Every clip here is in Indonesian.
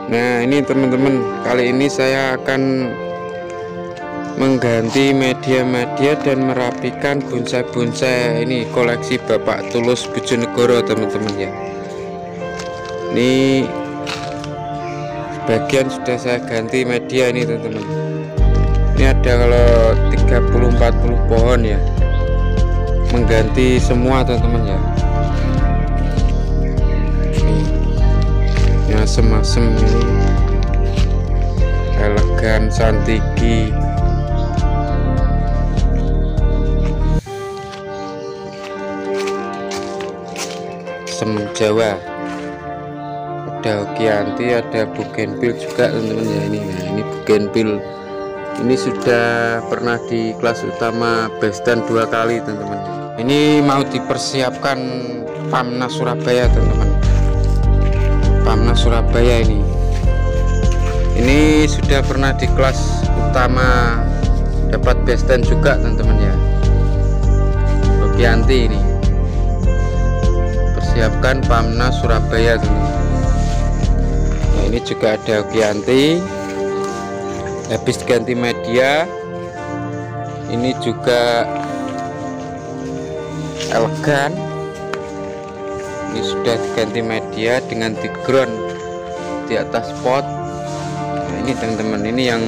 Nah ini teman-teman, kali ini saya akan mengganti media-media dan merapikan bonsai-bonsai ini koleksi Bapak Tulus Bojonegoro teman-teman ya. Ini sebagian sudah saya ganti media ini teman-teman. Ini ada kalau 30-40 pohon ya, mengganti semua teman-teman ya. Asem-asem ini elegan santiki, sem Jawa, ada Okianti, ada Bougainville juga teman-teman ya. Ini Bougainville ini sudah pernah di kelas utama Bestan 2 kali teman-teman. Ini mau dipersiapkan Pamnas Surabaya teman-teman. Pamnas Surabaya ini sudah pernah di kelas utama dapat Bestan juga teman-teman ya. Okianti ini persiapkan Pamnas Surabaya teman-teman. Nah, ini juga ada Okianti habis ganti media. Ini juga elegan, ini sudah diganti media dengan background di atas pot. Nah, ini teman-teman, ini yang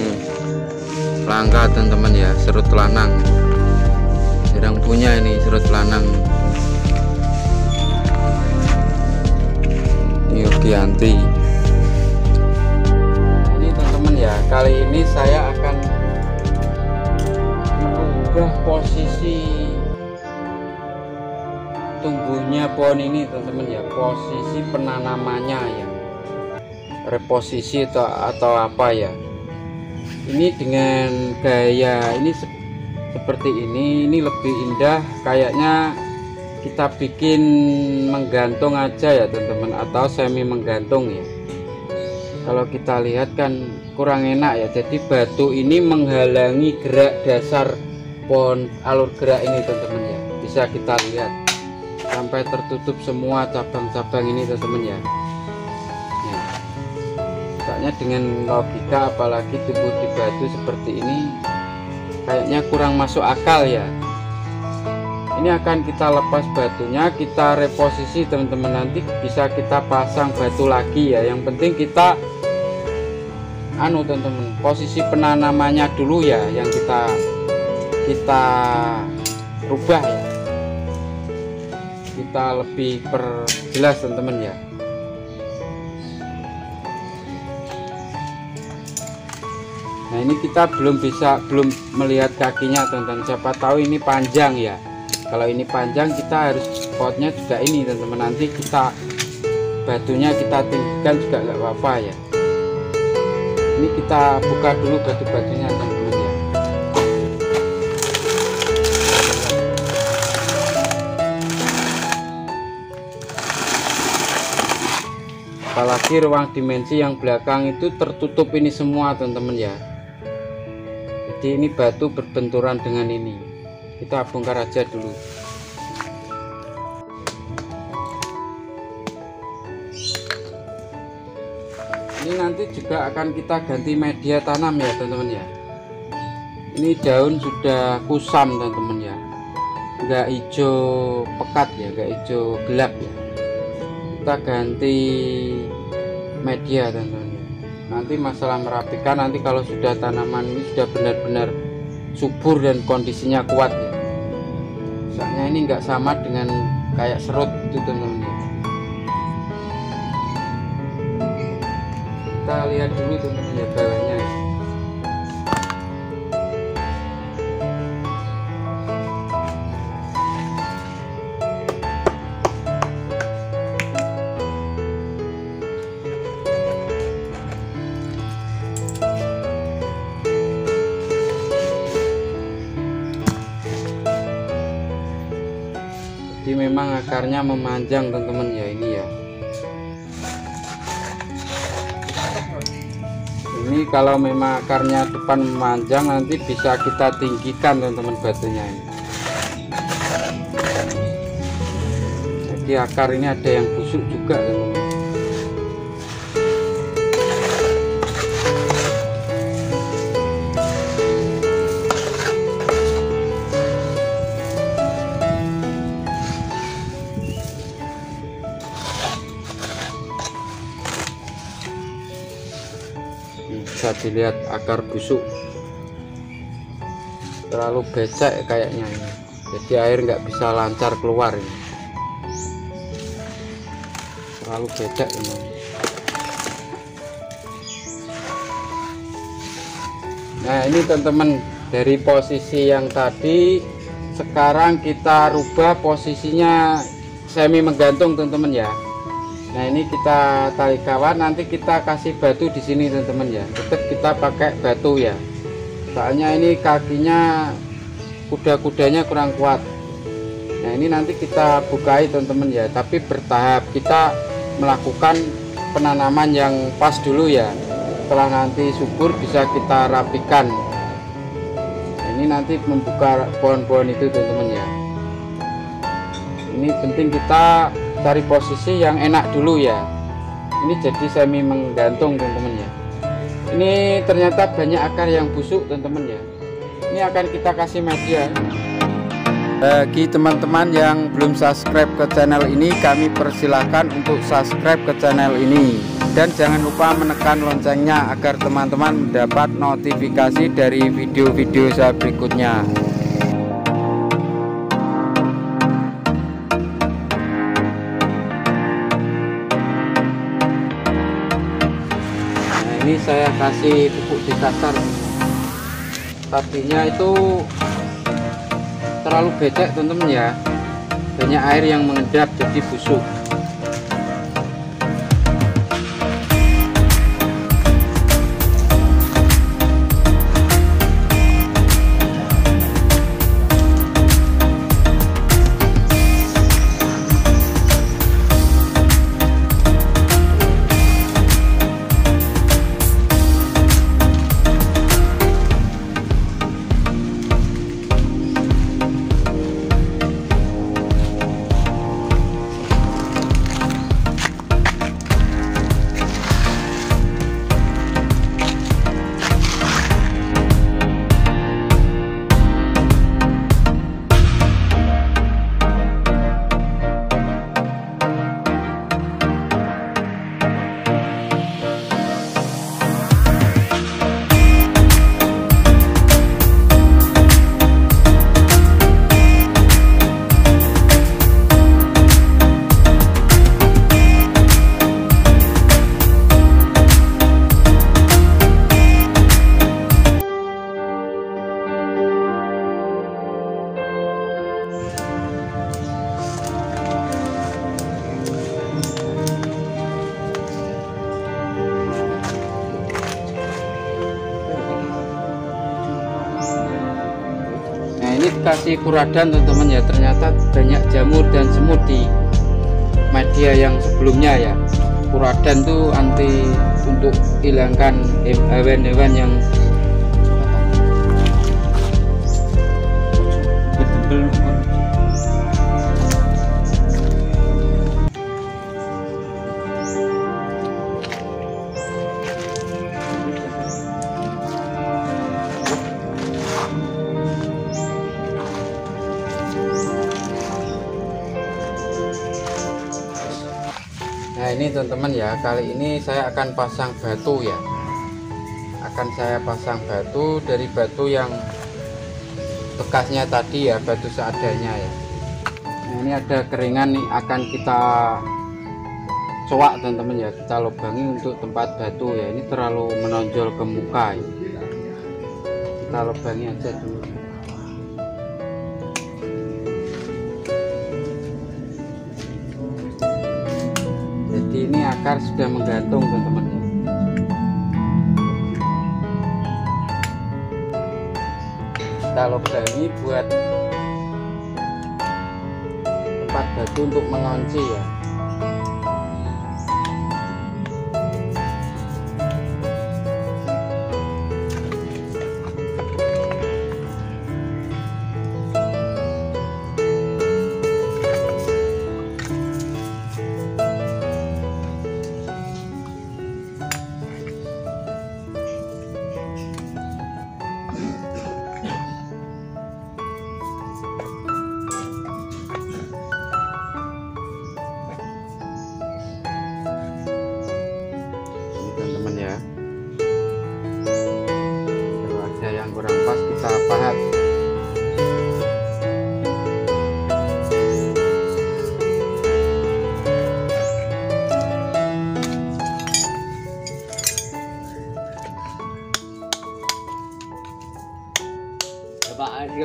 langka teman-teman ya, serut lanang. Jarang punya ini serut lanang. Ini Okianti. Nah, ini teman-teman ya, kali ini saya akan merubah posisi tumbuhnya pohon ini teman-teman ya, posisi penanamannya ya, reposisi atau apa ya. Ini dengan gaya ini seperti ini lebih indah, kayaknya kita bikin menggantung aja ya teman-teman, atau semi menggantung ya. Kalau kita lihat kan kurang enak ya, jadi batu ini menghalangi gerak dasar pohon alur gerak ini teman-teman ya. Bisa kita lihat sampai tertutup semua cabang-cabang ini teman-teman ya. Soalnya dengan logika apalagi tumbuh di batu seperti ini kayaknya kurang masuk akal ya. Ini akan kita lepas batunya, kita reposisi teman-teman, nanti bisa kita pasang batu lagi ya. Yang penting kita teman-teman, posisi penanamannya dulu ya yang kita rubah ya, kita lebih perjelas teman-teman ya. Nah ini kita belum melihat kakinya teman-teman, siapa tahu ini panjang ya. Kalau ini panjang kita harus potnya juga ini teman-teman, nanti kita batunya kita tinggikan juga nggak apa-apa ya. Ini kita buka dulu batu-batunya teman-teman ya. Apalagi ruang dimensi yang belakang itu tertutup ini semua teman-teman ya. Jadi ini batu berbenturan dengan ini, kita bongkar aja dulu. Ini nanti juga akan kita ganti media tanam ya teman-teman ya. Ini daun sudah kusam teman-teman ya, enggak hijau pekat ya, enggak hijau gelap ya. Kita ganti media teman-teman. Nanti masalah merapikan, nanti kalau sudah tanaman ini sudah benar-benar subur dan kondisinya kuat ya. Soalnya ini enggak sama dengan kayak serut itu teman-teman. Kita lihat dulu teman-teman ya bawahnya. Jadi memang akarnya memanjang teman-teman ya, ini ya. Ini kalau memang akarnya depan memanjang, nanti bisa kita tinggikan teman-teman batunya ini. Jadi akar ini ada yang busuk juga teman-teman. bisa dilihat akar busuk, terlalu becek kayaknya ini, jadi air nggak bisa lancar keluar ini, terlalu becek ini. Nah ini teman-teman, dari posisi yang tadi sekarang kita rubah posisinya semi menggantung teman-teman ya. Nah ini kita tali kawat, nanti kita kasih batu di sini teman-teman ya. Tetap kita pakai batu ya, soalnya ini kakinya kuda-kudanya kurang kuat. Nah ini nanti kita bukai teman-teman ya, tapi bertahap kita melakukan penanaman yang pas dulu ya. Setelah nanti subur bisa kita rapikan. Nah, ini nanti membuka pohon-pohon itu teman-teman ya. Ini penting kita cari posisi yang enak dulu ya. Ini jadi semi menggantung teman-teman ya. Ini ternyata banyak akar yang busuk teman-teman ya. Ini akan kita kasih media. Bagi teman-teman yang belum subscribe ke channel ini, kami persilahkan untuk subscribe ke channel ini. Dan jangan lupa menekan loncengnya agar teman-teman mendapat notifikasi dari video-video saya berikutnya. Ini saya kasih pupuk di dasar, tadinya itu terlalu becek teman-teman ya, banyak air yang mengendap jadi busuk. Ini kasih kuradan teman-teman ya, ternyata banyak jamur dan semut di media yang sebelumnya ya. Kuradan tuh anti untuk hilangkan hewan-hewan yang Nah ini teman-teman ya, kali ini saya akan pasang batu ya. Akan saya pasang batu dari batu yang bekasnya tadi ya, batu seadanya ya. Nah, ini ada keringan nih, akan kita coak teman-teman ya, kita lubangi untuk tempat batu ya. Ini terlalu menonjol ke muka ya. Kita lubangi aja dulu. Ini akar sudah menggantung teman-teman. Kita lubangi buat tempat batu untuk mengunci ya.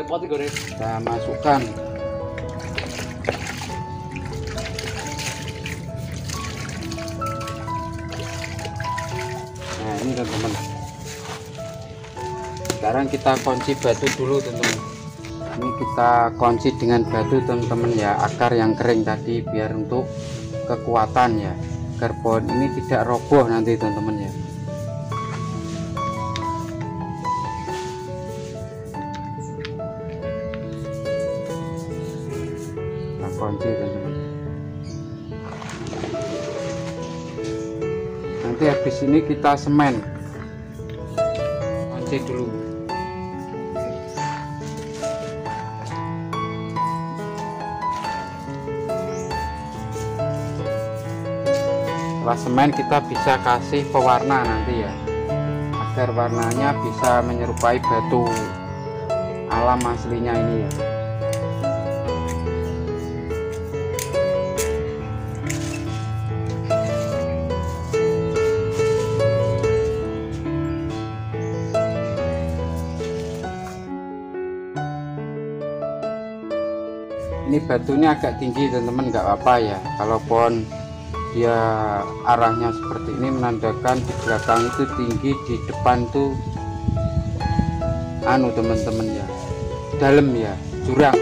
kita masukkan. Nah ini teman-teman, sekarang kita kunci batu dulu teman-teman. Ini kita kunci dengan batu teman-teman ya, akar yang kering tadi, biar untuk kekuatan ya, agar pohon ini tidak roboh nanti teman-teman ya. Kita kunci teman-teman. Nanti habis ini kita semen, kunci dulu. Setelah semen kita bisa kasih pewarna nanti ya, agar warnanya bisa menyerupai batu alam aslinya ini ya. Ini batunya agak tinggi teman-teman, nggak apa-apa ya, kalau pohon dia arahnya seperti ini menandakan di belakang itu tinggi, di depan tuh anu teman-teman ya, dalam ya, jurang.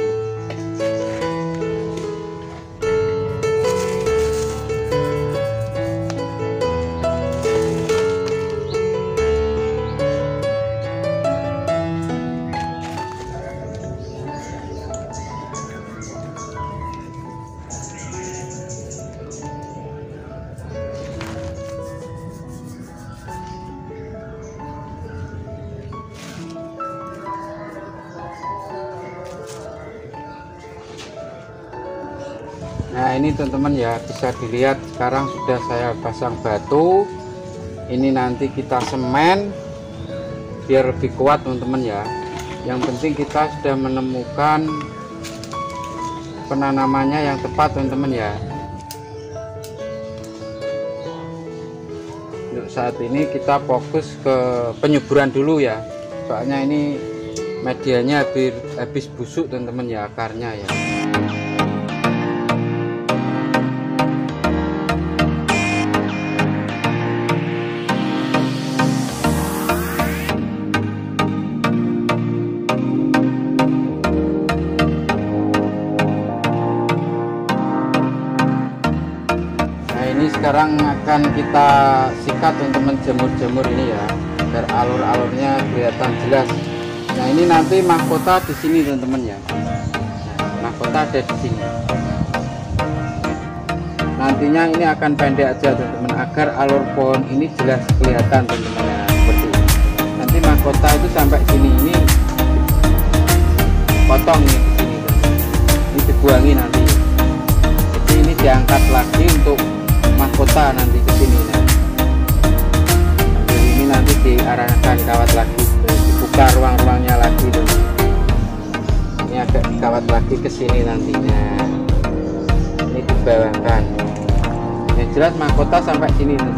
Nah ini teman-teman ya, bisa dilihat sekarang sudah saya pasang batu. Ini nanti kita semen biar lebih kuat teman-teman ya. Yang penting kita sudah menemukan penanamannya yang tepat teman-teman ya. Untuk saat ini kita fokus ke penyuburan dulu ya, soalnya ini medianya habis busuk teman-teman ya, akarnya ya. Sekarang akan kita sikat teman-teman, jemur-jemur ini ya, biar alur-alurnya kelihatan jelas. Nah ini nanti mahkota di sini teman-teman ya. Nah, mahkota ada di sini. Nantinya ini akan pendek aja teman-teman, agar alur pohon ini jelas kelihatan teman-teman ya, seperti ini. Nanti mahkota itu sampai sini, ini potong nih di sini teman-teman. Ini dibuangi nanti. Jadi ini diangkat lagi untuk mahkota nanti ke sini. Nah, ini nanti diarahkan kawat lagi, dibuka ruang-ruangnya lagi tuh. Ini agak dikawat lagi ke sini nantinya. Ini dibawahkan. Yang jelas mahkota sampai sini tuh.